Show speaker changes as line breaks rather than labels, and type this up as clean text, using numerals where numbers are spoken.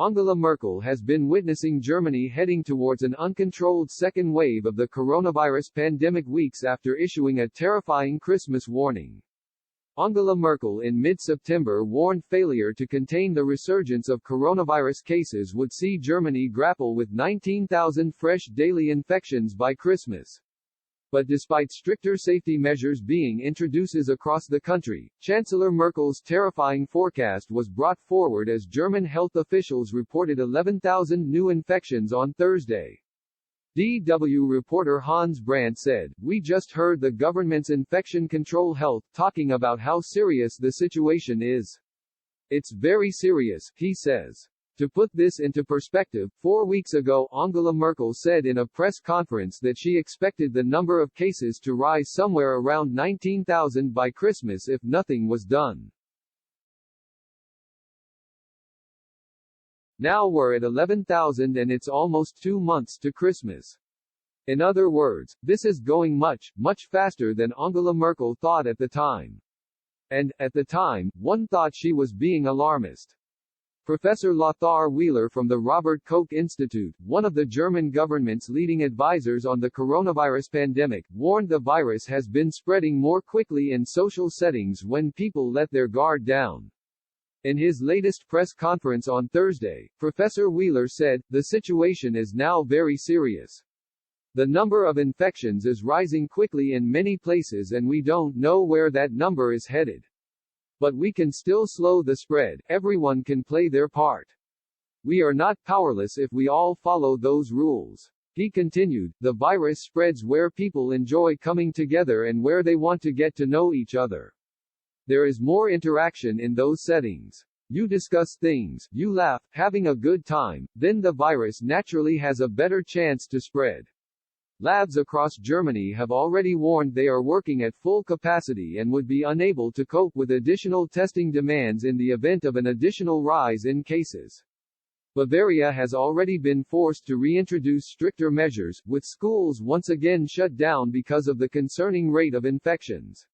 Angela Merkel has been witnessing Germany heading towards an uncontrolled second wave of the coronavirus pandemic weeks after issuing a terrifying Christmas warning. Angela Merkel in mid-September warned failure to contain the resurgence of coronavirus cases would see Germany grapple with 19,000 fresh daily infections by Christmas. But despite stricter safety measures being introduced across the country, Chancellor Merkel's terrifying forecast was brought forward as German health officials reported 11,000 new infections on Thursday. DW reporter Hans Brandt said, "We just heard the government's infection control health talking about how serious the situation is. It's very serious," he says. To put this into perspective, 4 weeks ago Angela Merkel said in a press conference that she expected the number of cases to rise somewhere around 19,000 by Christmas if nothing was done. Now we're at 11,000 and it's almost 2 months to Christmas. In other words, this is going much, much faster than Angela Merkel thought at the time. And, at the time, one thought she was being alarmist. Professor Lothar Wieler from the Robert Koch Institute, one of the German government's leading advisors on the coronavirus pandemic, warned the virus has been spreading more quickly in social settings when people let their guard down. In his latest press conference on Thursday, Professor Wieler said, "The situation is now very serious. The number of infections is rising quickly in many places and we don't know where that number is headed. But we can still slow the spread, everyone can play their part. We are not powerless if we all follow those rules." He continued, "The virus spreads where people enjoy coming together and where they want to get to know each other. There is more interaction in those settings. You discuss things, you laugh, having a good time, then the virus naturally has a better chance to spread." Labs across Germany have already warned they are working at full capacity and would be unable to cope with additional testing demands in the event of an additional rise in cases. Bavaria has already been forced to reintroduce stricter measures, with schools once again shut down because of the concerning rate of infections.